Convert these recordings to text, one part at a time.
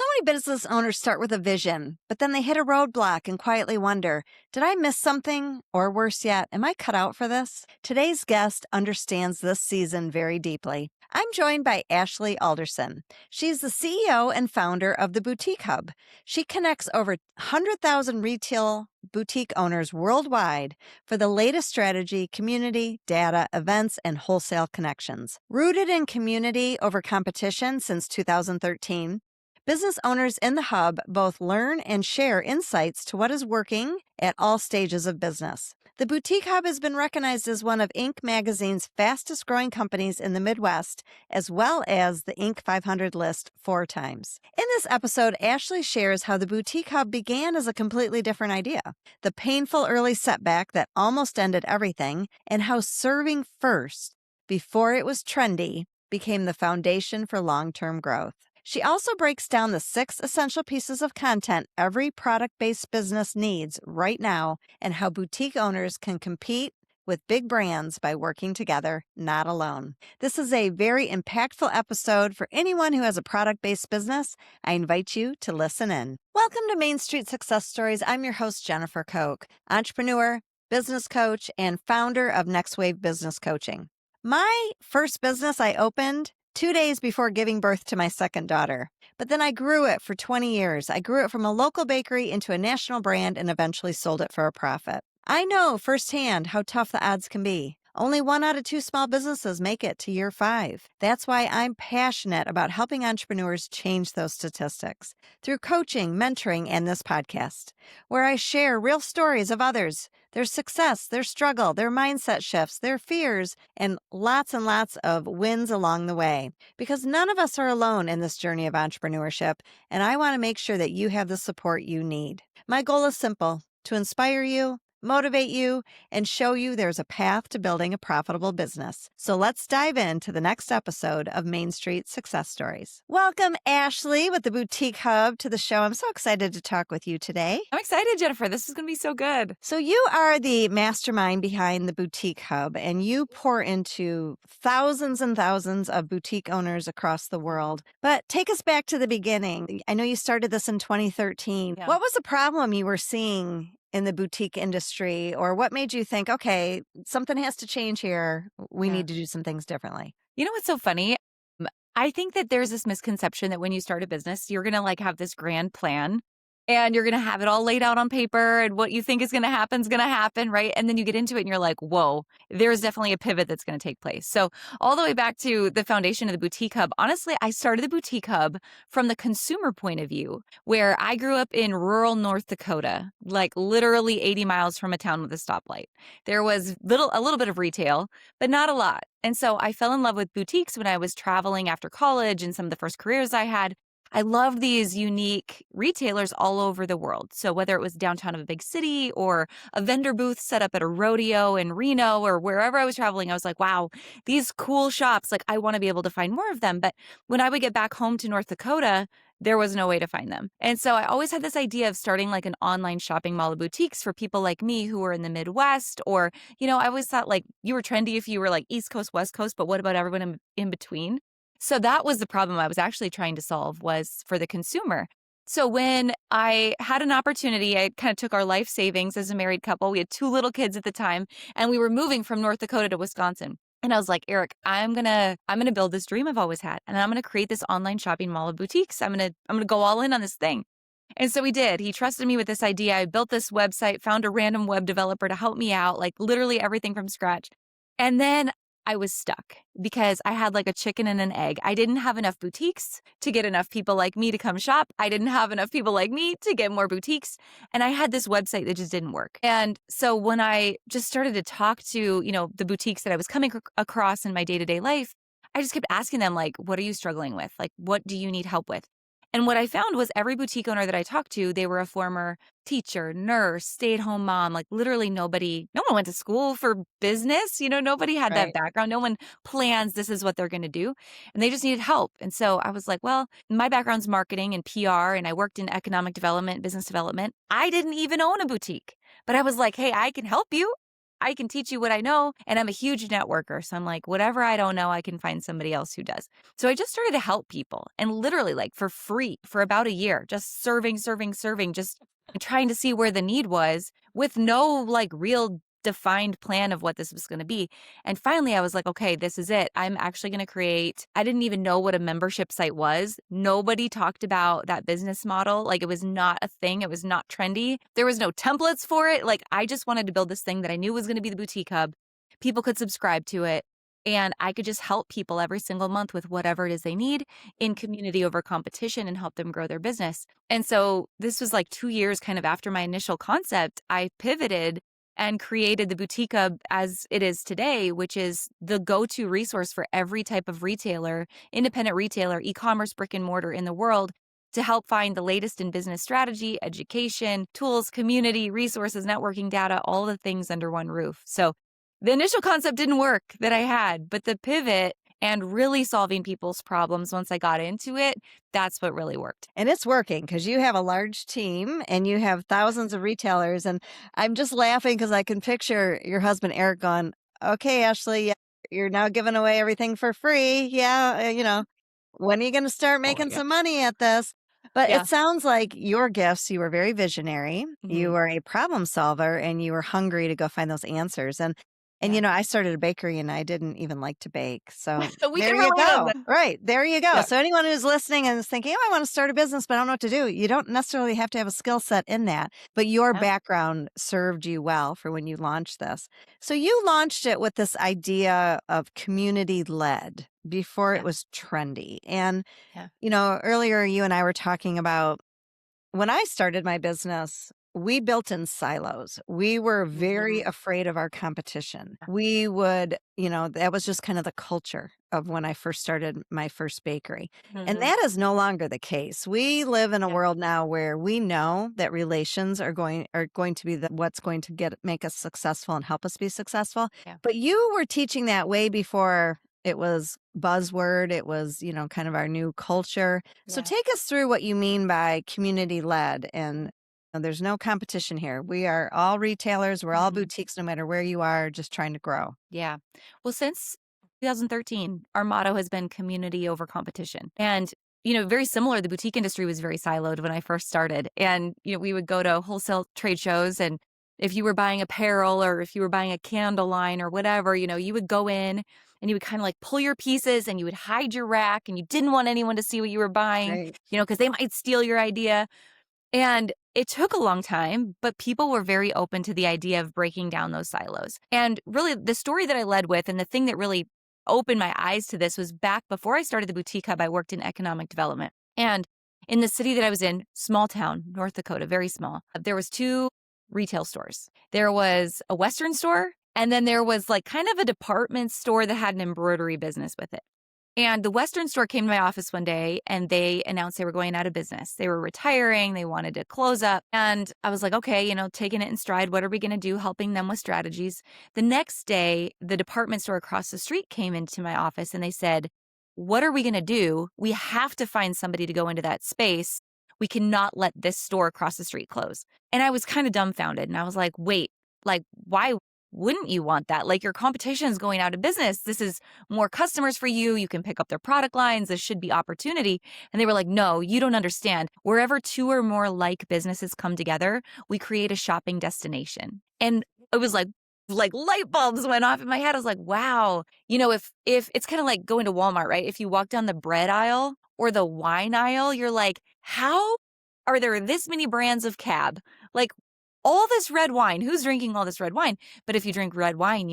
So many business owners start with a vision, but then they hit a roadblock and quietly wonder, did I miss something? Or worse yet, am I cut out for this? Today's guest understands this season very deeply. I'm joined by Ashley Alderson. She's the CEO and founder of the Boutique Hub. She connects over 100,000 retail boutique owners worldwide for the latest strategy, community, data, events, and wholesale connections. Rooted in community over competition since 2013, business owners in the hub both learn and share insights to what is working at all stages of business. The Boutique Hub has been recognized as one of Inc. magazine's fastest growing companies in the Midwest, as well as the Inc. 500 list 4 times. In this episode, Ashley shares how the Boutique Hub began as a completely different idea, the painful early setback that almost ended everything, and how serving first, before it was trendy, became the foundation for long-term growth. She also breaks down the 6 essential pieces of content every product-based business needs right now and how boutique owners can compete with big brands by working together, not alone. This is a very impactful episode for anyone who has a product-based business. I invite you to listen in. Welcome to Main Street Success Stories. I'm your host, Jennifer Koch, entrepreneur, business coach, and founder of Next Wave Business Coaching. My first business I opened 2 days before giving birth to my second daughter. But then I grew it for 20 years. I grew it from a local bakery into a national brand and eventually sold it for a profit. I know firsthand how tough the odds can be. Only 1 out of 2 small businesses make it to year 5. That's why I'm passionate about helping entrepreneurs change those statistics through coaching, mentoring, and this podcast, where I share real stories of others, their success, their struggle, their mindset shifts, their fears, and lots of wins along the way. Because none of us are alone in this journey of entrepreneurship, and I want to make sure that you have the support you need. My goal is simple: to inspire you, motivate you, and show you there's a path to building a profitable business. So let's dive into the next episode of Main Street Success Stories. Welcome, Ashley, with the Boutique Hub to the show. I'm so excited to talk with you today. I'm excited, Jennifer. This is going to be so good. So you are the mastermind behind the Boutique Hub, and you pour into thousands and thousands of boutique owners across the world. But take us back to the beginning. I know you started this in 2013. Yeah. What was the problem you were seeing in the boutique industry, or what made you think, okay, something has to change here. We need to do some things differently? You know what's so funny? I think that there's this misconception that when you start a business, you're going to have this grand plan and you're going to have it all laid out on paper and what you think is going to happen, right? And then you get into it and you're like, whoa, there's definitely a pivot that's going to take place. So all the way back to the foundation of the Boutique Hub, honestly, I started the Boutique Hub from the consumer point of view, where I grew up in rural North Dakota, like literally 80 miles from a town with a stoplight. There was a little bit of retail, but not a lot. And so I fell in love with boutiques when I was traveling after college and some of the first careers I had. I love these unique retailers all over the world. So whether it was downtown of a big city or a vendor booth set up at a rodeo in Reno or wherever I was traveling, I was like, wow, these cool shops, I want to be able to find more of them. But when I would get back home to North Dakota, there was no way to find them. And so I always had this idea of starting an online shopping mall of boutiques for people like me who were in the Midwest, or, I always thought you were trendy if you were East Coast, West Coast, but what about everyone in between? So that was the problem I was actually trying to solve, was for the consumer. So when I had an opportunity, I kind of took our life savings as a married couple. We had 2 little kids at the time, and we were moving from North Dakota to Wisconsin. And I was like, Eric, I'm gonna build this dream I've always had, and I'm gonna create this online shopping mall of boutiques. I'm gonna go all in on this thing. And so we did. He trusted me with this idea. I built this website, found a random web developer to help me out, literally everything from scratch. And then I was stuck because I had a chicken and an egg. I didn't have enough boutiques to get enough people like me to come shop. I didn't have enough people like me to get more boutiques. And I had this website that just didn't work. And so when I just started to talk to, the boutiques that I was coming across in my day-to-day life, I just kept asking them, what are you struggling with? What do you need help with? And what I found was every boutique owner that I talked to, they were a former teacher, nurse, stay-at-home mom, literally no one went to school for business. Nobody had that background. No one plans this is what they're going to do. And they just needed help. And so I was like, well, my background's marketing and PR, and I worked in economic development, business development. I didn't even own a boutique, but I was like, hey, I can help you. I can teach you what I know. And I'm a huge networker. So I'm like, whatever I don't know, I can find somebody else who does. So I just started to help people and literally like for free for about a year, just serving, just trying to see where the need was with no like real defined plan of what this was going to be. And finally, I was like, okay, this is it. I'm actually going to create, I didn't even know what a membership site was. Nobody talked about that business model. Like it was not a thing. It was not trendy. There was no templates for it. Like I just wanted to build this thing that I knew was going to be the boutique hub. People could subscribe to it. And I could just help people every single month with whatever it is they need in community over competition and help them grow their business. And so this was like 2 years kind of after my initial concept. I pivoted and created the boutique hub as it is today, which is the go-to resource for every type of retailer, independent retailer, e-commerce, brick and mortar in the world to help find the latest in business strategy, education, tools, community, resources, networking data, all the things under one roof. So the initial concept didn't work that I had, but the pivot and really solving people's problems once I got into it, that's what really worked. And it's working because you have a large team and you have thousands of retailers. And I'm just laughing because I can picture your husband, Eric, going, okay, Ashley, yeah, you're now giving away everything for free. Yeah. When are you going to start Oh my making God. some money at this? But Yeah. it sounds like your gifts, you were very visionary. You Mhm. were a problem solver and you were hungry to go find those answers. And Yeah. I started a bakery and I didn't even like to bake. So We there can you relate on go. that. Right. There you go. Yeah. So anyone who's listening and is thinking, oh, I want to start a business, but I don't know what to do. You don't necessarily have to have a skill set in that, but your No. background served you well for when you launched this. So you launched it with this idea of community led before it Yeah. was trendy. And, Yeah. earlier you and I were talking about when I started my business, we built in silos. We were very Mhm. afraid of our competition. We would, that was just kind of the culture of when I first started my first bakery. And Mhm. that is no longer the case. We live in a Yeah. world now where we know that relations are going to be what's going to make us successful and help us be successful. Yeah. But you were teaching that way before it was buzzword. It was, kind of our new culture. So Yeah. take us through what you mean by community led and there's no competition here. We are all retailers. We're all Mhm. boutiques, no matter where you are, just trying to grow. Yeah. Well, since 2013, our motto has been community over competition. And, very similar. The boutique industry was very siloed when I first started. And, we would go to wholesale trade shows. And if you were buying apparel or if you were buying a candle line or whatever, you would go in and you would kind of like pull your pieces and you would hide your rack and you didn't want anyone to see what you were buying, Right. because they might steal your idea. And it took a long time, but people were very open to the idea of breaking down those silos. And really, the story that I led with and the thing that really opened my eyes to this was back before I started the boutique hub, I worked in economic development. And in the city that I was in, small town, North Dakota, very small, there was 2 retail stores. There was a Western store, and then there was like kind of a department store that had an embroidery business with it. And the Western store came to my office one day and they announced they were going out of business. They were retiring. They wanted to close up. And I was like, okay, taking it in stride. What are we going to do? Helping them with strategies. The next day, the department store across the street came into my office and they said, what are we going to do? We have to find somebody to go into that space. We cannot let this store across the street close. And I was kind of dumbfounded. And I was like, wait, like, why wouldn't you want that? Like your competition is going out of business. This is more customers for you. You can pick up their product lines. This should be opportunity. And they were like, no, you don't understand. Wherever 2 or more like businesses come together, we create a shopping destination. And it was like light bulbs went off in my head. I was like, wow, if it's kind of like going to Walmart, right? If you walk down the bread aisle or the wine aisle, you're like, how are there this many brands of cab? Like all this red wine, who's drinking all this red wine? But if you drink red wine,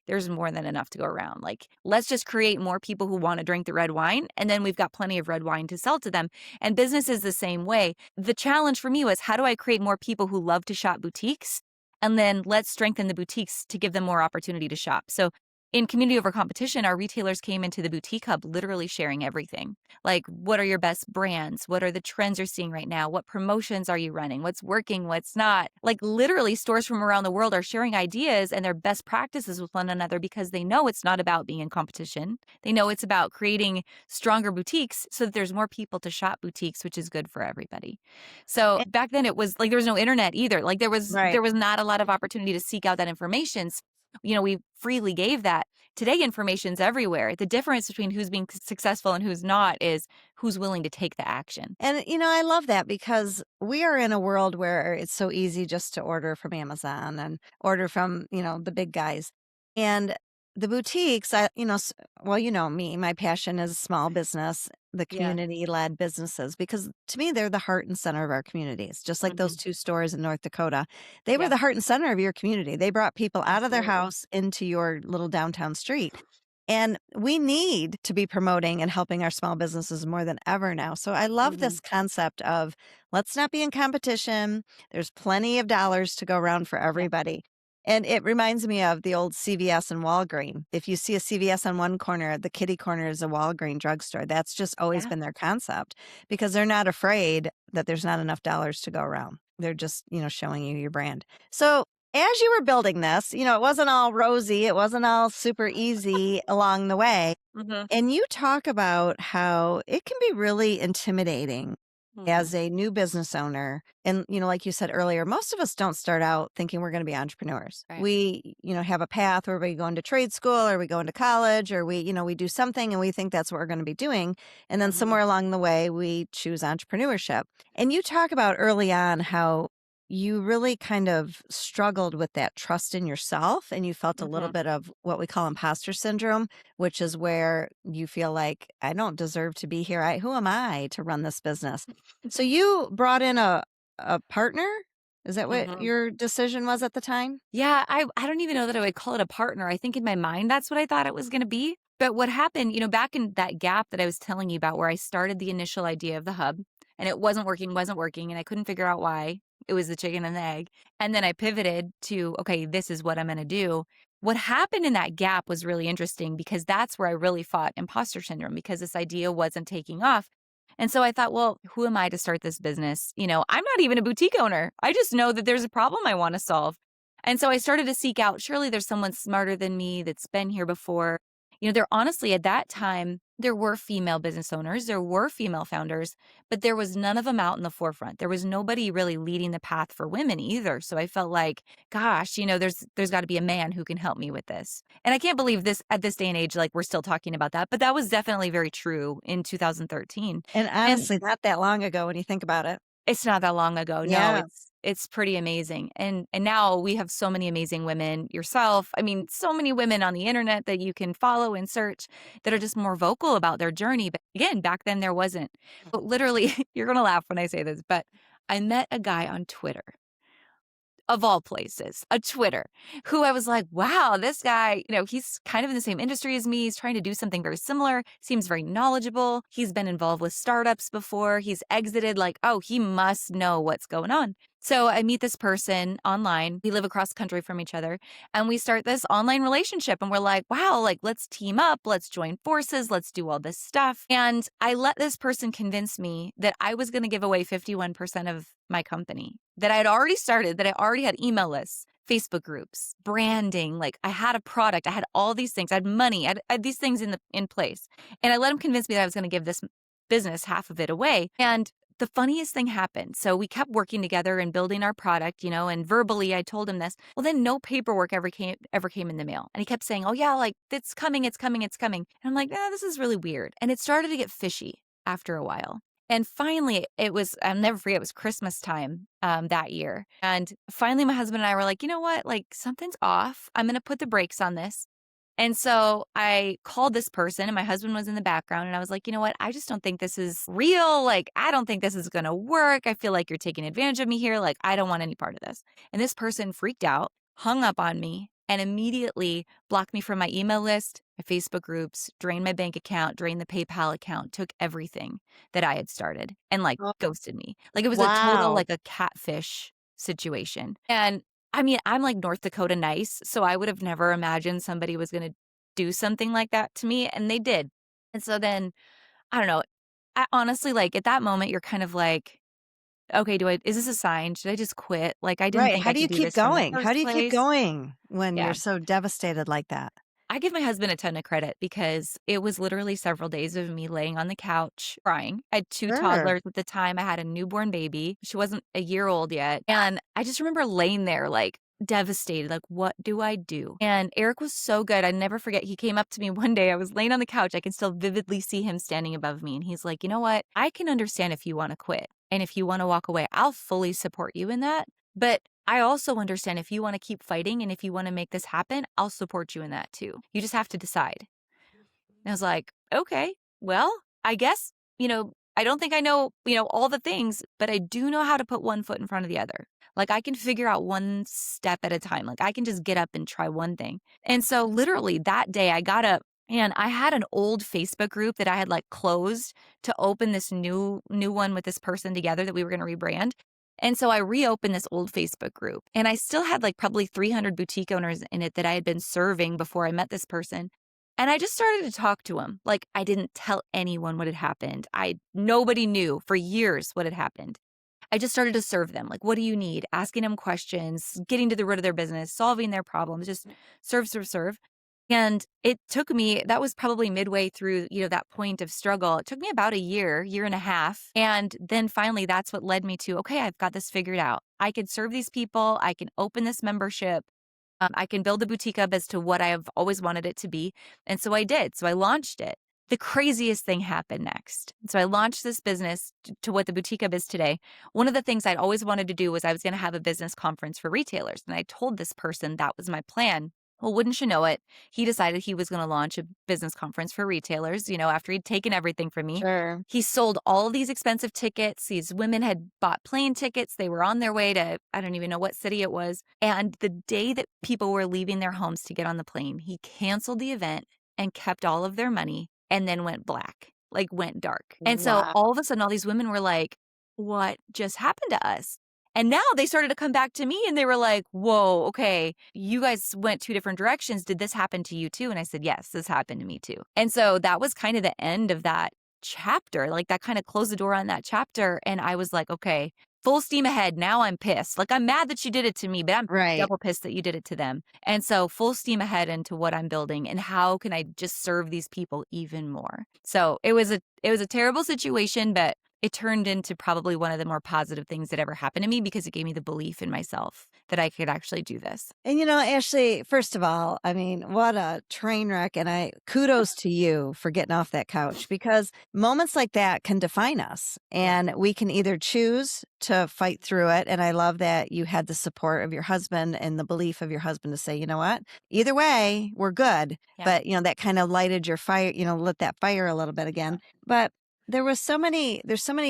there's more than enough to go around. Like, let's just create more people who want to drink the red wine. And then we've got plenty of red wine to sell to them. And business is the same way. The challenge for me was how do I create more people who love to shop boutiques? And then let's strengthen the boutiques to give them more opportunity to shop. So in community over competition, our retailers came into the boutique hub literally sharing everything. Like, what are your best brands? What are the trends you're seeing right now? What promotions are you running? What's working? What's not? Like, literally, stores from around the world are sharing ideas and their best practices with one another because they know it's not about being in competition. They know it's about creating stronger boutiques so that there's more people to shop boutiques, which is good for everybody. So And- back then it was like there was no internet either. Like right. there was not a lot of opportunity to seek out that information. We freely gave that. Today, information's everywhere. The difference between who's being successful and who's not is who's willing to take the action. And, I love that because we are in a world where it's so easy just to order from Amazon and order from, the big guys. And the boutiques, well, me, my passion is small business, the Yeah. community led businesses, because to me, they're the heart and center of our communities. Just like those Mhm. two stores in North Dakota, they were Yeah, the heart and center of your community. They brought people out of their absolutely. house into your little downtown street. And we need to be promoting and helping our small businesses more than ever now. So I love Mhm. this concept of let's not be in competition. There's plenty of dollars to go around for Yeah. everybody. And it reminds me of the old CVS and Walgreen. If you see a CVS on one corner, the kitty corner is a Walgreen drugstore. That's just always Yeah. been their concept because they're not afraid that there's not enough dollars to go around. They're just, showing you your brand. So as you were building this, it wasn't all rosy, it wasn't all super easy along the way. Mhm. And you talk about how it can be really intimidating Mhm. as a new business owner. And, like you said earlier, most of us don't start out thinking we're going to be entrepreneurs. Right. We, have a path where we go into trade school or we go into college or we do something and we think that's what we're going to be doing. And then Mhm. somewhere along the way, we choose entrepreneurship. And you talk about early on how you really kind of struggled with that trust in yourself and you felt a little Mhm. bit of what we call imposter syndrome, which is where you feel like I don't deserve to be here. Who am I to run this business? So you brought in a partner? Is that what Mhm. your decision was at the time? Yeah, I don't even know that I would call it a partner. I think in my mind that's what I thought it was gonna be. But what happened, back in that gap that I was telling you about where I started the initial idea of the hub and it wasn't working, and I couldn't figure out why. It was the chicken and the egg. And then I pivoted to, okay, this is what I'm gonna do. What happened in that gap was really interesting because that's where I really fought imposter syndrome because this idea wasn't taking off. And so I thought, well, who am I to start this business? I'm not even a boutique owner. I just know that there's a problem I want to solve. And so I started to seek out, surely there's someone smarter than me that's been here before. There honestly at that time, there were female business owners, there were female founders, but there was none of them out in the forefront. There was nobody really leading the path for women either. So I felt like, gosh, there's got to be a man who can help me with this. And I can't believe this at this day and age, like we're still talking about that, but that was definitely very true in 2013. And And honestly, not that long ago when you think about it. it's not that long ago. No, Yeah. it's pretty amazing. And now we have so many amazing women, yourself. I mean, so many women on the internet that you can follow and search that are just more vocal about their journey. But again, back then there wasn't. But literally, you're going to laugh when I say this, but I met a guy on Twitter of all places, a Twitter, who I was like, wow, this guy, he's kind of in the same industry as me. He's trying to do something very similar, seems very knowledgeable. He's been involved with startups before. He's exited, like, oh, he must know what's going on. So I meet this person online. We live across the country from each other and we start this online relationship and we're like, wow, like let's team up, let's join forces, let's do all this stuff. And I let this person convince me that I was going to give away 51% of my company that I had already started, that I already had email lists, Facebook groups, branding. Like I had a product, I had all these things, I had money, I had these things in place. And I let him convince me that I was going to give this business half of it away. And the funniest thing happened. So we kept working together and building our product, and verbally I told him this. Well, then no paperwork ever came in the mail. And he kept saying, "Oh yeah, like it's coming, it's coming, it's coming." And I'm like, this is really weird. And it started to get fishy after a while. And finally, it was, I'll never forget, it was Christmas time that year. And finally, my husband and I were like, you know what? Like something's off. I'm going to put the brakes on this. And so I called this person and my husband was in the background and I was like, you know what? I just don't think this is real. Like, I don't think this is going to work. I feel like you're taking advantage of me here. Like, I don't want any part of this. And this person freaked out, hung up on me, and immediately blocked me from my email list, my Facebook groups, drained my bank account, drained the PayPal account, took everything that I had started and like Oh, ghosted me. Like it was a total, wow. like a catfish situation. And I mean, I'm like North Dakota nice, so I would have never imagined somebody was gonna do something like that to me, and they did. And so then, I don't know, I honestly, like, at that moment, you're kind of like, "Okay, do I is this a sign? Should I just quit? Like, I didn't Right. think How I do could you do keep this from the going? How first do you keep place." going when Yeah. you're so devastated like that? I give my husband a ton of credit because it was literally several days of me laying on the couch crying. I had 2 Sure. toddlers at the time. I had a newborn baby. She wasn't a year old yet. And I just remember laying there, like, devastated, like, "What do I do?" And Eric was so good. I never forget, he came up to me one day. I was laying on the couch. I can still vividly see him standing above me. And he's like, "You know what? I can understand if you wanna quit. And if you wanna walk away, I'll fully support you in that. But I also understand if you wanna keep fighting and if you wanna make this happen, I'll support you in that too. You just have to decide." And I was like, "Okay, well, I guess, I don't think I know, all the things, but I do know how to put one foot in front of the other. Like, I can figure out one step at a time. Like, I can just get up and try one thing." And so literally that day I got up and I had an old Facebook group that I had, like, closed to open this new one with this person together that we were gonna rebrand. And so I reopened this old Facebook group, and I still had, like, probably 300 boutique owners in it that I had been serving before I met this person. And I just started to talk to him. Like, I didn't tell anyone what had happened. Nobody knew for years what had happened. I just started to serve them. Like, "What do you need?" Asking them questions, getting to the root of their business, solving their problems, just serve, serve, serve. And it took me, that was probably midway through, that point of struggle. It took me about a year, year and a half. And then finally, that's what led me to, okay, I've got this figured out. I can serve these people. I can open this membership. I can build the boutique up as to what I have always wanted it to be. And so I did. So I launched it. The craziest thing happened next. So I launched this business to what the boutique hub is today. One of the things I'd always wanted to do was I was going to have a business conference for retailers. And I told this person that was my plan. Well, wouldn't you know it, he decided he was going to launch a business conference for retailers, after he'd taken everything from me. Sure. He sold all these expensive tickets. These women had bought plane tickets. They were on their way to, I don't even know what city it was. And the day that people were leaving their homes to get on the plane, he canceled the event and kept all of their money and then went black, like went dark. And so Wow. all of a sudden, all these women were like, "What just happened to us?" And now they started to come back to me and they were like, "Whoa, okay, you guys went 2 different directions. Did this happen to you too?" And I said, "Yes, this happened to me too." And so that was kind of the end of that chapter. Like, that kind of closed the door on that chapter. And I was like, "Okay, full steam ahead. Now I'm pissed. Like, I'm mad that you did it to me, but I'm Right. double pissed that you did it to them." And so full steam ahead into what I'm building and how can I just serve these people even more. So it was a terrible situation, but it turned into probably one of the more positive things that ever happened to me because it gave me the belief in myself that I could actually do this. And Ashley, first of all, I mean, what a train wreck. And I kudos to you for getting off that couch because moments like that can define us. Yeah. And we can either choose to fight through it. And I love that you had the support of your husband and the belief of your husband to say, you know what, either way, we're good. Yeah. But, that kind of lighted your fire, lit that fire a little bit again. But there's so many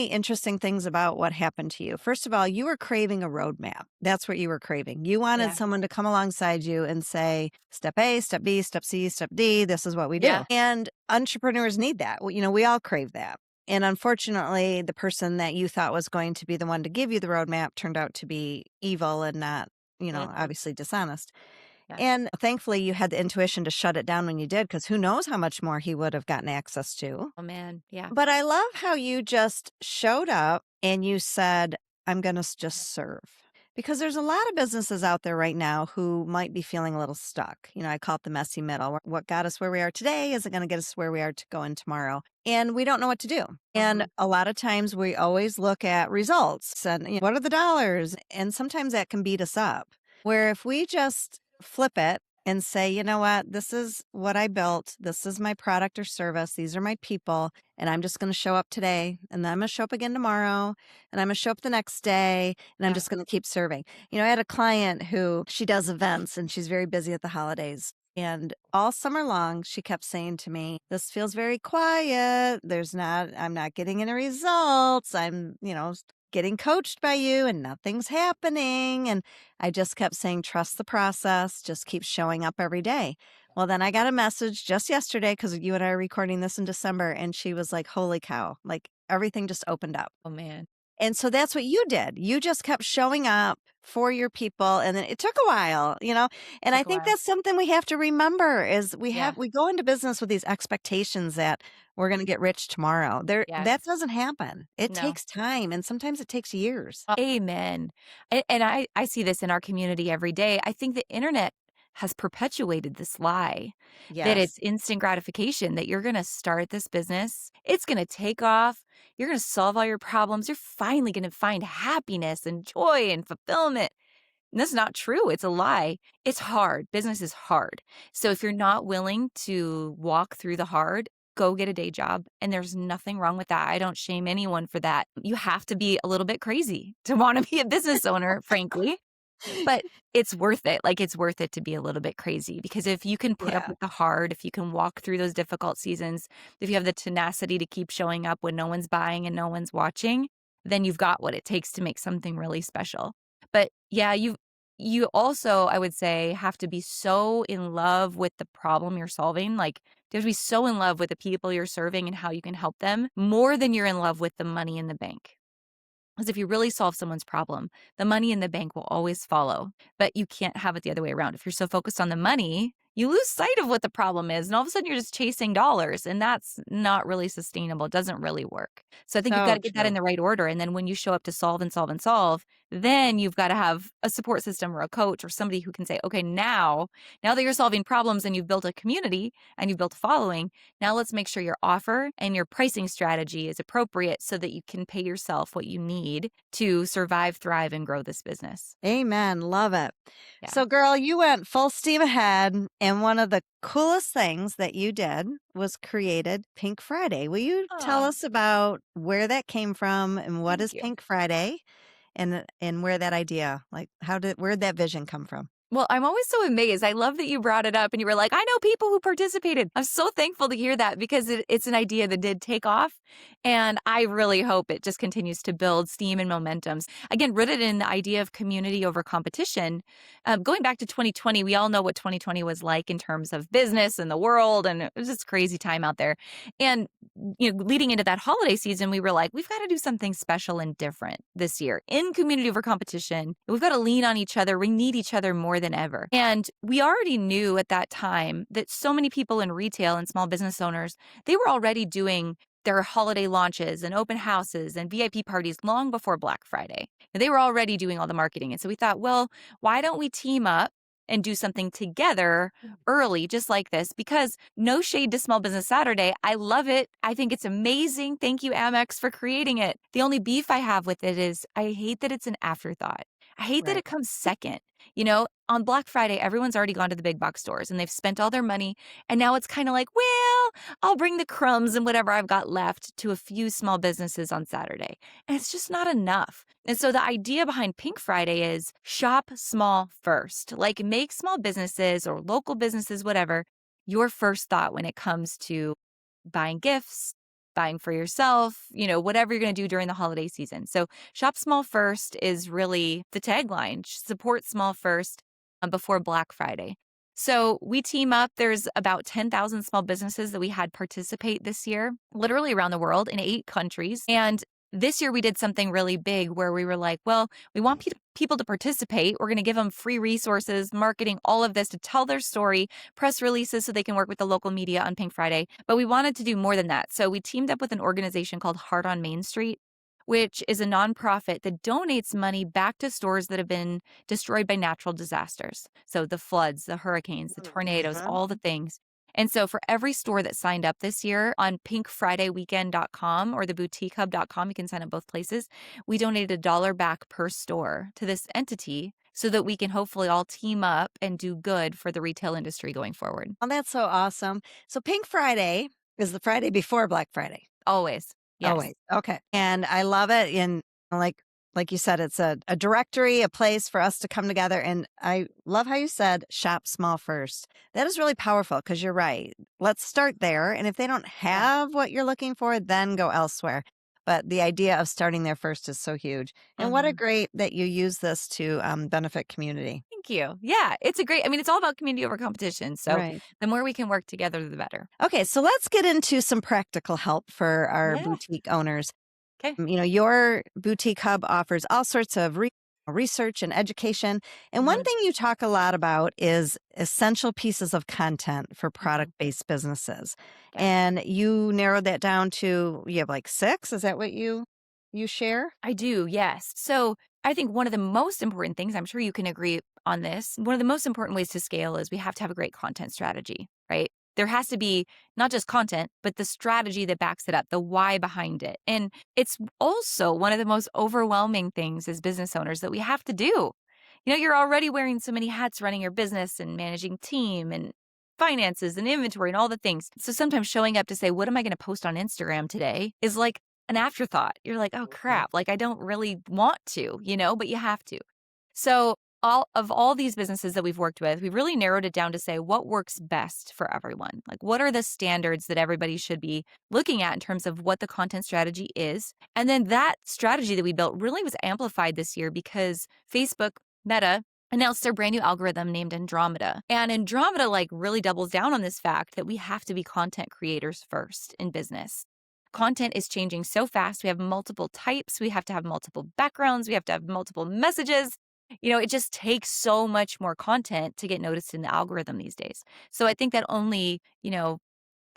interesting things about what happened to you. First of all, you were craving a roadmap. That's what you were craving. You wanted Yeah. someone to come alongside you and say, step A, step B, step C, step D, this is what we do. Yeah. And entrepreneurs need that. We all crave that. And unfortunately, the person that you thought was going to be the one to give you the roadmap turned out to be evil and not, Mhm. obviously dishonest. Yeah. And thankfully, you had the intuition to shut it down when you did, because who knows how much more he would have gotten access to. Oh, man. Yeah. But I love how you just showed up and you said, I'm going to just serve. Because there's a lot of businesses out there right now who might be feeling a little stuck. I call it the messy middle. What got us where we are today isn't going to get us where we are to go in tomorrow. And we don't know what to do. And a lot of times we always look at results and what are the dollars? And sometimes that can beat us up. Where if we just flip it and say, you know what, this is what I built. This is my product or service. These are my people. And I'm just going to show up today. And then I'm going to show up again tomorrow. And I'm going to show up the next day. And I'm Yeah. just going to keep serving. I had a client who she does events and she's very busy at the holidays. And all summer long, she kept saying to me, this feels very quiet. I'm not getting any results. I'm, getting coached by you and nothing's happening. And I just kept saying, trust the process, just keep showing up every day. Well, then I got a message just yesterday because you and I are recording this in December. And she was like, holy cow, like everything just opened up. Oh, man. And so that's what you did. You just kept showing up for your people, and then it took a while, and I Took a think while. that's something we have to remember is Yeah. we go into business with these expectations that we're going to get rich tomorrow. That Yes. doesn't happen. It No. takes time, and sometimes it takes years. Amen. And I see this in our community every day. I think the internet has perpetuated this lie that Yes. it's instant gratification, that you're going to start this business, it's going to take off, you're going to solve all your problems, you're finally going to find happiness and joy and fulfillment. And that's not true. It's a lie. It's hard. Business is hard. So if you're not willing to walk through the hard, go get a day job. And there's nothing wrong with that. I don't shame anyone for that. You have to be a little bit crazy to want to be a business owner, frankly. But it's worth it. Like, it's worth it to be a little bit crazy, because if you can put up Yeah. with the hard, if you can walk through those difficult seasons, if you have the tenacity to keep showing up when no one's buying and no one's watching, then you've got what it takes to make something really special. But yeah, you also, I would say, have to be so in love with the problem you're solving. Like, you have to be so in love with the people you're serving and how you can help them more than you're in love with the money in the bank. Because if you really solve someone's problem, the money in the bank will always follow, but you can't have it the other way around. If you're so focused on the money, you lose sight of what the problem is. And all of a sudden, you're just chasing dollars. And that's not really sustainable. It doesn't really work. So I think you've got So to get that in true. the right order. And then when you show up to solve and solve and solve, then you've got to have a support system or a coach or somebody who can say, okay, now that you're solving problems and you've built a community and you've built a following, now let's make sure your offer and your pricing strategy is appropriate so that you can pay yourself what you need to survive, thrive, and grow this business. Amen. Love it. Yeah. So, girl, you went full steam ahead. And one of the coolest things that you did was created Pink Friday. Will you tell Oh, us about where that came from and what thank is you. Pink Friday and where that idea, like where'd that vision come from? Well, I'm always so amazed. I love that you brought it up and you were like, I know people who participated. I'm so thankful to hear that, because it's an idea that did take off. And I really hope it just continues to build steam and momentums. Again, rooted in the idea of community over competition. Going back to 2020, we all know what 2020 was like in terms of business and the world. And it was just a crazy time out there. And leading into that holiday season, we were like, we've got to do something special and different this year in community over competition. We've got to lean on each other. We need each other more than ever. And we already knew at that time that so many people in retail and small business owners, they were already doing their holiday launches and open houses and VIP parties long before Black Friday. And they were already doing all the marketing. And so we thought, well, why don't we team up and do something together early, just like this? Because no shade to Small Business Saturday. I love it. I think it's amazing. Thank you, Amex, for creating it. The only beef I have with it is I hate that it's an afterthought. I hate that Right. it comes second. On Black Friday, everyone's already gone to the big box stores and they've spent all their money. And now it's kind of like, well, I'll bring the crumbs and whatever I've got left to a few small businesses on Saturday. And it's just not enough. And so the idea behind Pink Friday is shop small first. Like, make small businesses or local businesses, whatever, your first thought when it comes to buying gifts, buying for yourself, whatever you're going to do during the holiday season. So shop small first is really the tagline. Support small first before Black Friday. So we team up. There's about 10,000 small businesses that we had participate this year, literally around the world in 8 countries. And this year we did something really big where we were like, well, we want people to participate. We're going to give them free resources, marketing, all of this to tell their story, press releases so they can work with the local media on Pink Friday. But we wanted to do more than that. So we teamed up with an organization called Heart on Main Street, which is a nonprofit that donates money back to stores that have been destroyed by natural disasters. So the floods, the hurricanes, the tornadoes, Mhm. all the things. And so for every store that signed up this year on pinkfridayweekend.com or theboutiquehub.com, you can sign up both places, we donated $1 back per store to this entity so that we can hopefully all team up and do good for the retail industry going forward. Oh, that's so awesome. So Pink Friday is the Friday before Black Friday. Always. Oh, Yes. wait. Okay. And I love it. And like you said, it's a directory, a place for us to come together. And I love how you said shop small first. That is really powerful because you're right. Let's start there. And if they don't Yeah. have what you're looking for, then go elsewhere. But the idea of starting there first is so huge. And what a Mhm. great that you use this to benefit community. Thank you. Yeah, it's all about community over competition. So Right. the more we can work together, the better. Okay. So let's get into some practical help for our Yeah. boutique owners. Okay. Your boutique hub offers all sorts of research and education. And one Hmm. thing you talk a lot about is essential pieces of content for Hmm. product based businesses. Yeah. And you narrowed that down to, you have like six. Is that what you share? I do, yes. So I think one of the most important things, I'm sure you can agree on this, one of the most important ways to scale is we have to have a great content strategy, right? There has to be not just content, but the strategy that backs it up, the why behind it. And it's also one of the most overwhelming things as business owners that we have to do. You're already wearing so many hats running your business and managing team and finances and inventory and all the things. So sometimes showing up to say, what am I going to post on Instagram today is like an afterthought. You're like, "Oh, crap, like, I don't really want to," but you have to. So, all these businesses that we've worked with, we've really narrowed it down to say what works best for everyone. Like, what are the standards that everybody should be looking at in terms of what the content strategy is? And then that strategy that we built really was amplified this year because Facebook, Meta, announced their brand new algorithm named Andromeda. And Andromeda, like, really doubles down on this fact that we have to be content creators first in business. Content is changing so fast. We have multiple types. We have to have multiple backgrounds. We have to have multiple messages. It just takes so much more content to get noticed in the algorithm these days. So I think that only,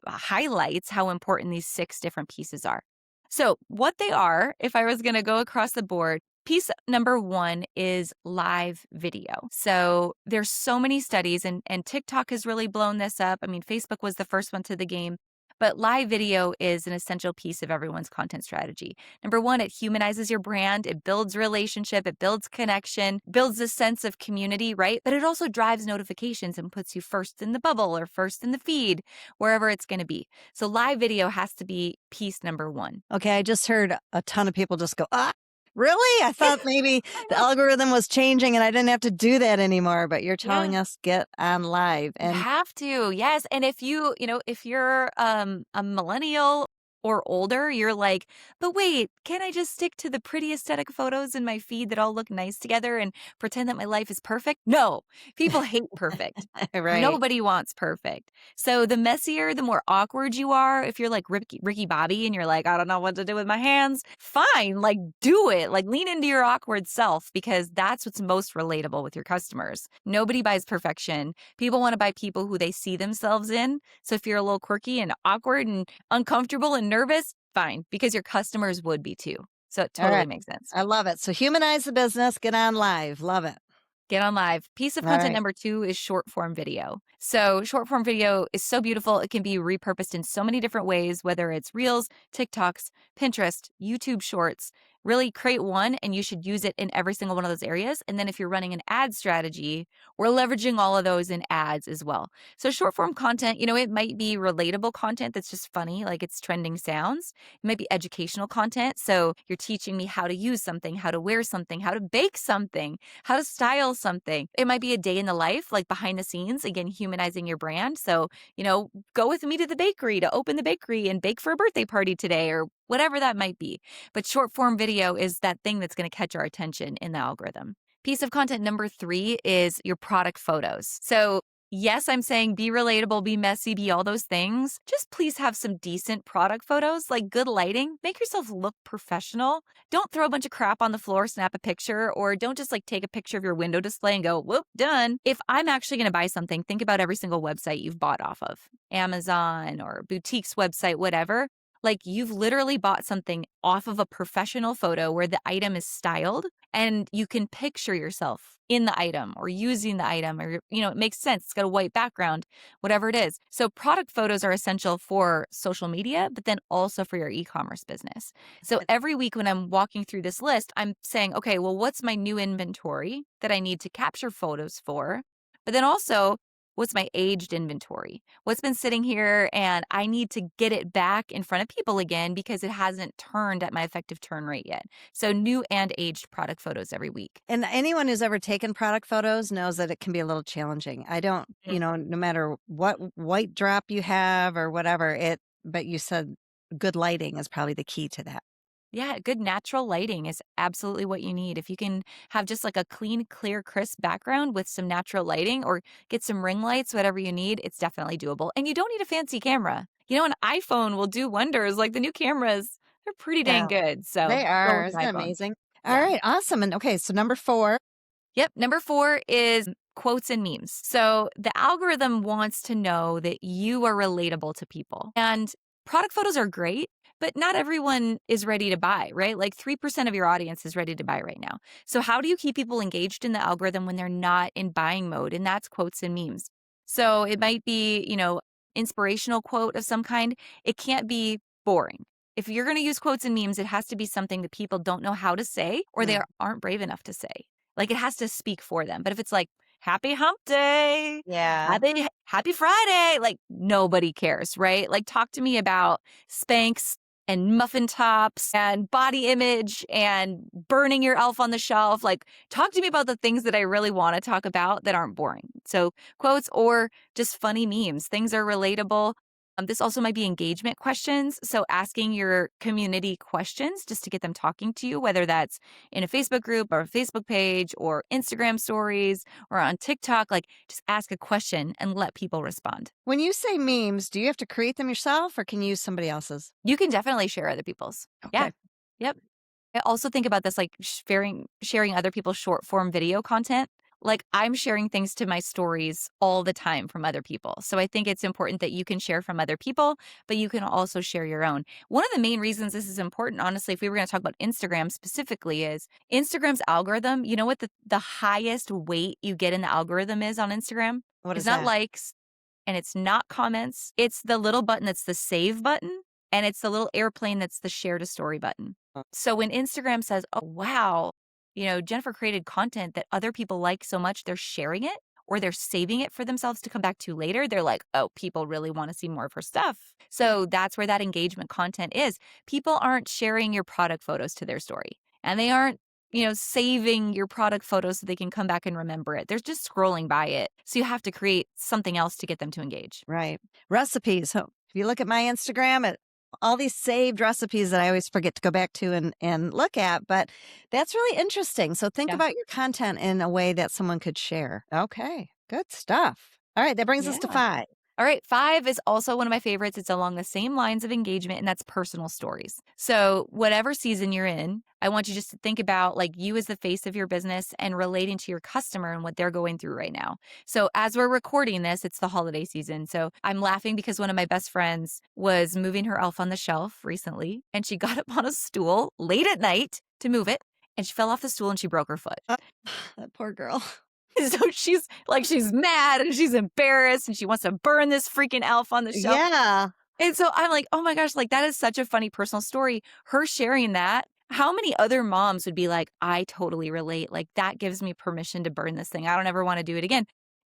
highlights how important these six different pieces are. So, what they are, if I was going to go across the board, piece number one is live video. So, there's so many studies, and TikTok has really blown this up. I mean, Facebook was the first one to the game. But live video is an essential piece of everyone's content strategy. Number one, it humanizes your brand, it builds relationship, it builds connection, builds a sense of community, right? But it also drives notifications and puts you first in the bubble or first in the feed, wherever it's going to be. So live video has to be piece number one. Okay, I just heard a ton of people just go, ah, really? I thought maybe I the know. algorithm was changing and I didn't have to do that anymore, but you're Yeah. telling us get on live. You And have to, yes. And if you're a millennial or older, you're like, but wait, can I just stick to the pretty aesthetic photos in my feed that all look nice together and pretend that my life is perfect? No, people hate perfect. right. Nobody wants perfect. So the messier, the more awkward you are. If you're like Ricky Bobby and you're like, I don't know what to do with my hands, fine, like do it. Like lean into your awkward self because that's what's most relatable with your customers. Nobody buys perfection. People want to buy people who they see themselves in. So if you're a little quirky and awkward and uncomfortable and nervous, fine, because your customers would be too. So it All totally right. makes sense. I love it. So humanize the business, get on live. Love it. Get on live. Piece of All content right. number two is short form video. So, short form video is so beautiful. It can be repurposed in so many different ways, whether it's Reels, TikToks, Pinterest, YouTube Shorts. Really create one and you should use it in every single one of those areas. And then, if you're running an ad strategy, we're leveraging all of those in ads as well. So, short form content, it might be relatable content that's just funny, like it's trending sounds. It might be educational content. So, you're teaching me how to use something, how to wear something, how to bake something, how to style something. It might be a day in the life, like behind the scenes, again, humanizing your brand. So, go with me to the bakery to open the bakery and bake for a birthday party today or whatever that might be. But short form video is that thing that's going to catch our attention in the algorithm. Piece of content number three is your product photos. So, yes, I'm saying be relatable, be messy, be all those things. Just please have some decent product photos, like good lighting. Make yourself look professional. Don't throw a bunch of crap on the floor, snap a picture, or don't just like take a picture of your window display and go, whoop, done. If I'm actually going to buy something, think about every single website you've bought off of Amazon or boutique's website, whatever. Like you've literally bought something off of a professional photo where the item is styled and you can picture yourself in the item or using the item or, it makes sense. It's got a white background, whatever it is. So product photos are essential for social media, but then also for your e-commerce business. So every week when I'm walking through this list, I'm saying, okay, well, what's my new inventory that I need to capture photos for? But then also, what's my aged inventory? What's been sitting here and I need to get it back in front of people again because it hasn't turned at my effective turn rate yet. So new and aged product photos every week. And anyone who's ever taken product photos knows that it can be a little challenging. I don't, no matter what white drop you have or whatever, but you said good lighting is probably the key to that. Yeah, good natural lighting is absolutely what you need. If you can have just like a clean, clear, crisp background with some natural lighting or get some ring lights, whatever you need, it's definitely doable. And you don't need a fancy camera. An iPhone will do wonders. Like the new cameras They're pretty dang Yeah, good. So they go are. with Isn't an that iPhone. amazing? All Yeah. right, awesome. And okay, so number 4. Yep. Number 4 is quotes and memes. So the algorithm wants to know that you are relatable to people. And product photos are great, but not everyone is ready to buy, right? Like 3% of your audience is ready to buy right now. So how do you keep people engaged in the algorithm when they're not in buying mode? And that's quotes and memes. So it might be, inspirational quote of some kind. It can't be boring. If you're going to use quotes and memes, it has to be something that people don't know how to say or they Mm, aren't brave enough to say. Like, it has to speak for them. But if it's like, "Happy hump day," yeah. "Happy Friday," like, nobody cares, right? Like, talk to me about Spanx and muffin tops and body image and burning your elf on the shelf. Like, talk to me about the things that I really wanna talk about that aren't boring. So, quotes or just funny memes. Things are relatable. This also might be engagement questions. So, asking your community questions just to get them talking to you, whether that's in a Facebook group or a Facebook page or Instagram stories or on TikTok, like just ask a question and let people respond. When you say memes, do you have to create them yourself or can you use somebody else's? You can definitely share other people's. Yeah. Okay. Yep. I also think about this like sharing other people's short form video content. Like I'm sharing things to my stories all the time from other people. So I think it's important that you can share from other people, but you can also share your own. One of the main reasons this is important, honestly, if we were going to talk about Instagram specifically, is Instagram's algorithm. You know what the highest weight you get in the algorithm is on Instagram? What It's is not that? likes and it's not comments. It's the little button that's the save button and it's the little airplane that's the share to story button. So when Instagram says, "Oh, wow, Jennifer created content that other people like so much, they're sharing it or they're saving it for themselves to come back to later," they're like, "Oh, people really want to see more of her stuff." So that's where that engagement content is. People aren't sharing your product photos to their story and they aren't saving your product photos so they can come back and remember it. They're just scrolling by it. So you have to create something else to get them to engage. Right. Recipes. So if you look at my Instagram, all these saved recipes that I always forget to go back to and look at, but that's really interesting. So think Yeah. about your content in a way that someone could share. Okay. Good stuff. All right. That brings us to Yeah. 5. All right, 5 is also one of my favorites. It's along the same lines of engagement, and that's personal stories. So, whatever season you're in, I want you just to think about like you as the face of your business and relating to your customer and what they're going through right now. So, as we're recording this, it's the holiday season. So, I'm laughing because one of my best friends was moving her elf on the shelf recently, and she got up on a stool late at night to move it, and she fell off the stool and she broke her foot. Uh, that poor girl. So she's mad and she's embarrassed and she wants to burn this freaking elf on the shelf. Yeah. And so I'm like, "Oh my gosh, like that is such a funny personal story." Her sharing that, how many other moms would be like, "I totally relate. Like that gives me permission to burn this thing. I don't ever want to do it again."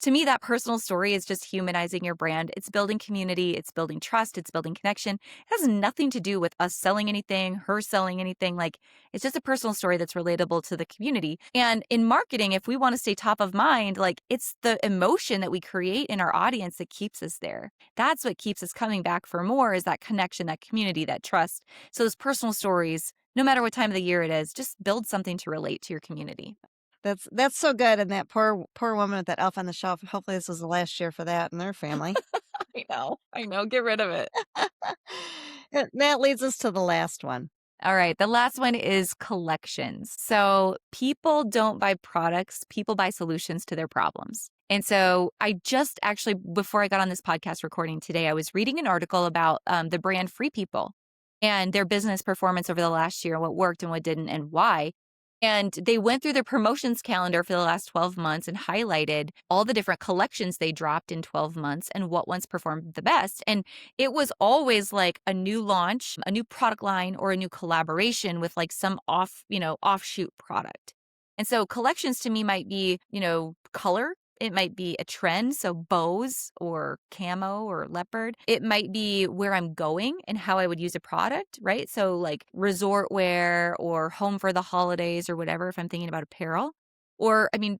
To me, that personal story is just humanizing your brand. It's building community, it's building trust, it's building connection. It has nothing to do with us selling anything, her selling anything. Like it's just a personal story that's relatable to the community. And in marketing, if we want to stay top of mind, like it's the emotion that we create in our audience that keeps us there. That's what keeps us coming back for more is that connection, that community, that trust. So those personal stories, no matter what time of the year it is, just build something to relate to your community. That's so good. And that poor woman with that elf on the shelf. Hopefully this was the last year for that and their family. I know, get rid of it. That leads us to the last one. All right, the last one is collections. So people don't buy products, people buy solutions to their problems. And so I just actually, before I got on this podcast recording today, I was reading an article about the brand Free People and their business performance over the last year, what worked and what didn't, and why. And they went through their promotions calendar for the last 12 months and highlighted all the different collections they dropped in 12 months and what ones performed the best. And it was always like a new launch, a new product line, or a new collaboration with like some offshoot product. And so collections to me might be, color. It might be a trend, so bows or camo or leopard. It might be where I'm going and how I would use a product, right? So like resort wear or home for the holidays or whatever, if I'm thinking about apparel. Or, I mean,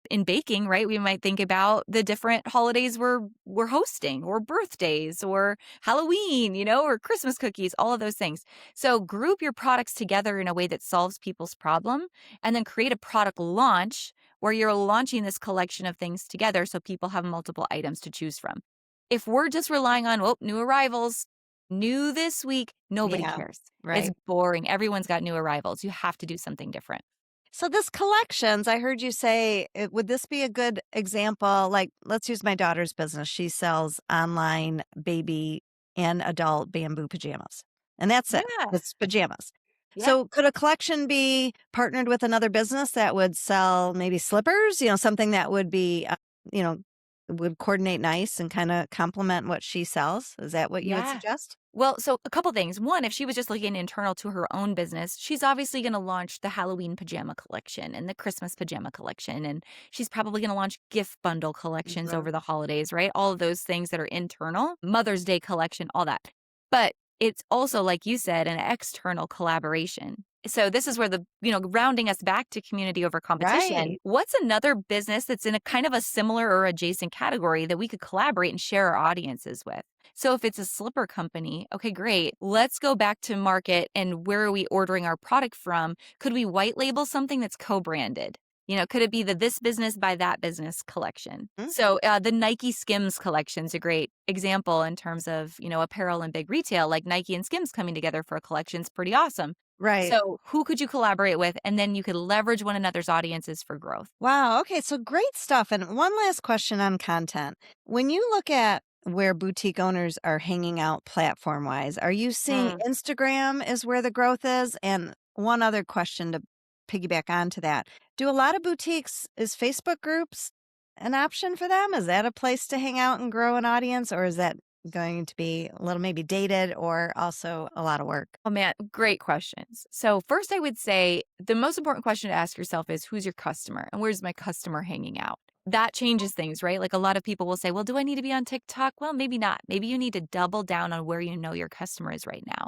in baking, right, we might think about the different holidays we're hosting or birthdays or Halloween, or Christmas cookies, all of those things. So group your products together in a way that solves people's problem and then create a product launch where you're launching this collection of things together so people have multiple items to choose from. If we're just relying on, new arrivals, New this week, nobody Yeah, cares. It's right. boring. Everyone's got new arrivals. You have to do something different. So this collections, I heard you say, would this be a good example? Like, let's use my daughter's business. She sells online baby and adult bamboo pajamas, and that's it. Yeah. It's pajamas. Yeah. So could a collection be partnered with another business that would sell maybe slippers? Something that would be, you know, would coordinate nice and kind of complement what she sells. Is that what you would Yeah. suggest? Well, so a couple things. One, if she was just looking internal to her own business, she's obviously going to launch the Halloween pajama collection and the Christmas pajama collection. And she's probably going to launch gift bundle collections Mhm. over the holidays, right? All of those things that are internal, Mother's Day collection, all that. But it's also, like you said, an external collaboration. So this is where rounding us back to community over competition. Right. What's another business that's in a kind of a similar or adjacent category that we could collaborate and share our audiences with? So if it's a slipper company, okay, great. Let's go back to market and where are we ordering our product from? Could we white label something that's co-branded? Could it be the this business by that business collection? Mm, So the Nike Skims collection is a great example in terms of, apparel and big retail, like Nike and Skims coming together for a collection is pretty awesome. right. So who could you collaborate with? And then you could leverage one another's audiences for growth. Wow. Okay. So great stuff. And one last question on content. When you look at where boutique owners are hanging out platform wise, are you seeing Mm. Instagram is where the growth is? And one other question to piggyback onto that. Do a lot of boutiques, is Facebook groups an option for them? Is that a place to hang out and grow an audience? Or is that going to be a little maybe dated or also a lot of work? Oh man, great questions. So, first, I would say the most important question to ask yourself is who's your customer and where's my customer hanging out? That changes things, right? Like a lot of people will say, well, do I need to be on TikTok? Well, maybe not. Maybe you need to double down on where you know your customer is right now.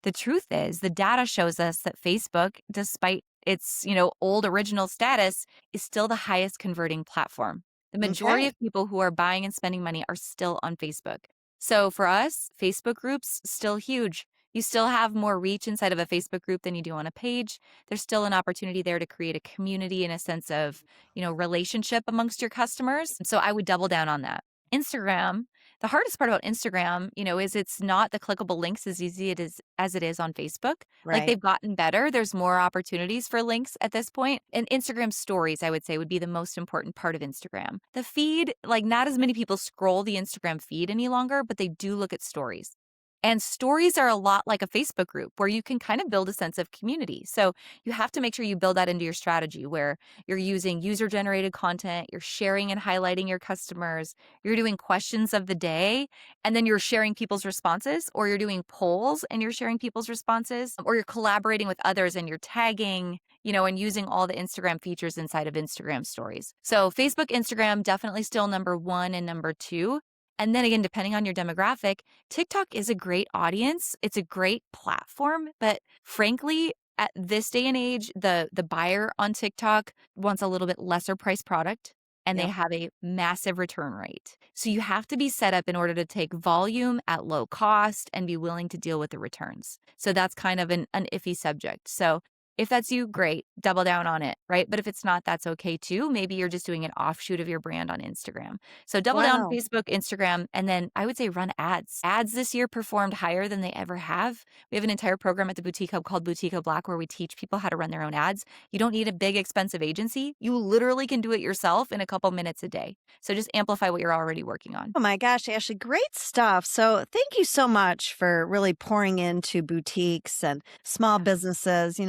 The truth is, the data shows us that Facebook, despite its, old original status, is still the highest converting platform. The majority Okay. of people who are buying and spending money are still on Facebook. So for us, Facebook groups still huge. You still have more reach inside of a Facebook group than you do on a page. There's still an opportunity there to create a community and a sense of, relationship amongst your customers. So I would double down on that. Instagram, the hardest part about Instagram, is it's not the clickable links as easy as it is on Facebook. Like Right. they've gotten better. There's more opportunities for links at this point. And Instagram stories, I would say, would be the most important part of Instagram. The feed, like not as many people scroll the Instagram feed any longer, but they do look at stories. And stories are a lot like a Facebook group where you can kind of build a sense of community. So you have to make sure you build that into your strategy where you're using user generated content, you're sharing and highlighting your customers, you're doing questions of the day, and then you're sharing people's responses, or you're doing polls and you're sharing people's responses, or you're collaborating with others and you're tagging, and using all the Instagram features inside of Instagram stories. So Facebook, Instagram, definitely still number one and number two. And then again, depending on your demographic, TikTok is a great audience. It's a great platform, but frankly, at this day and age, the buyer on TikTok wants a little bit lesser price product and they Yep. have a massive return rate. So you have to be set up in order to take volume at low cost and be willing to deal with the returns. So that's kind of an iffy subject. So if that's you, great, double down on it, right? But if it's not, that's okay too. Maybe you're just doing an offshoot of your brand on Instagram. So double down Wow. Facebook, Instagram, and then I would say run ads. Ads this year performed higher than they ever have. We have an entire program at the Boutique Hub called Boutique Hub Black where we teach people how to run their own ads. You don't need a big expensive agency. You literally can do it yourself in a couple minutes a day. So just amplify what you're already working on. Oh my gosh, Ashley, great stuff. So thank you so much for really pouring into boutiques and small businesses.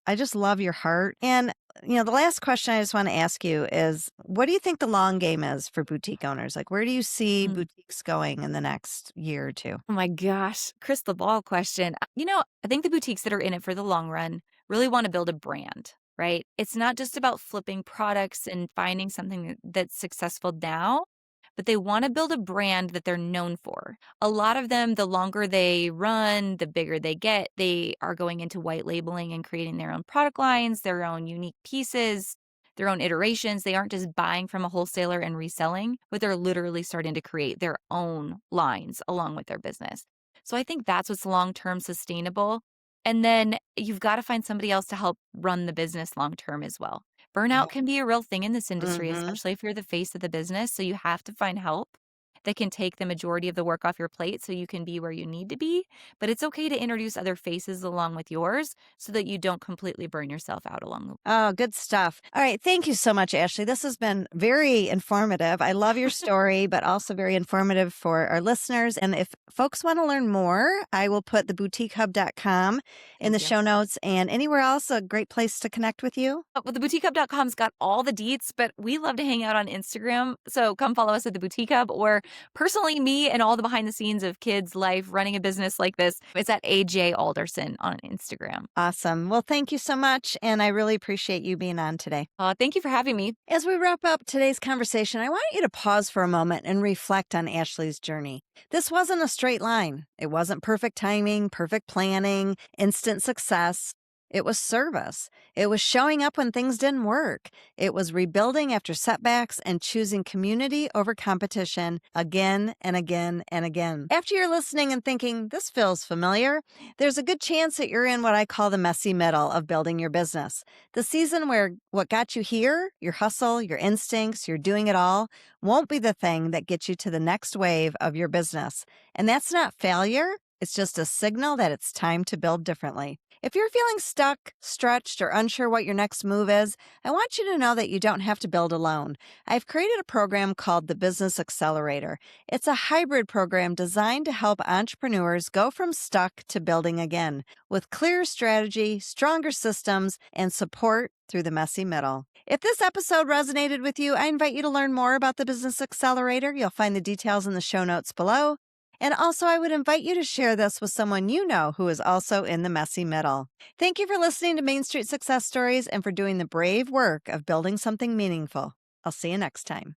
I just love your heart. And the last question I just want to ask you is what do you think the long game is for boutique owners? Like where do you see Mm. boutiques going in the next year or two? Oh my gosh, crystal ball question. I think the boutiques that are in it for the long run really want to build a brand, right? It's not just about flipping products and finding something that's successful now, but they want to build a brand that they're known for. A lot of them, the longer they run, the bigger they get, they are going into white labeling and creating their own product lines, their own unique pieces, their own iterations. They aren't just buying from a wholesaler and reselling, but they're literally starting to create their own lines along with their business. So I think that's what's long term sustainable. And then you've got to find somebody else to help run the business long term as well. Yeah. Burnout can be a real thing in this industry, Hmm. especially if you're the face of the business. So you have to find help. that can take the majority of the work off your plate so you can be where you need to be. But it's okay to introduce other faces along with yours so that you don't completely burn yourself out along the way. Oh, good stuff. All right. Thank you so much, Ashley. This has been very informative. I love your story, but also very informative for our listeners. And if folks want to learn more, I will put the boutiquehub.com in the Thank you. show notes, and anywhere else, a great place to connect with you. Well, the boutiquehub.com's got all the deets, but we love to hang out on Instagram. So come follow us at the Boutique Hub, or personally, me and all the behind the scenes of kids' life running a business like this. It's at AJ Alderson on Instagram. Awesome. Well, thank you so much. And I really appreciate you being on today. Thank you for having me. As we wrap up today's conversation, I want you to pause for a moment and reflect on Ashley's journey. This wasn't a straight line. It wasn't perfect timing, perfect planning, instant success. It was service. It was showing up when things didn't work. It was rebuilding after setbacks and choosing community over competition again and again and again. After you're listening and thinking, this feels familiar, there's a good chance that you're in what I call the messy middle of building your business. The season where what got you here, your hustle, your instincts, your doing it all, won't be the thing that gets you to the next wave of your business. And that's not failure. It's just a signal that it's time to build differently. If you're feeling stuck, stretched, or unsure what your next move is, I want you to know that you don't have to build alone. I've created a program called the Business Accelerator. It's a hybrid program designed to help entrepreneurs go from stuck to building again, with clear strategy, stronger systems, and support through the messy middle. If this episode resonated with you, I invite you to learn more about the Business Accelerator. You'll find the details in the show notes below. And also, I would invite you to share this with someone you know who is also in the messy middle. Thank you for listening to Main Street Success Stories and for doing the brave work of building something meaningful. I'll see you next time.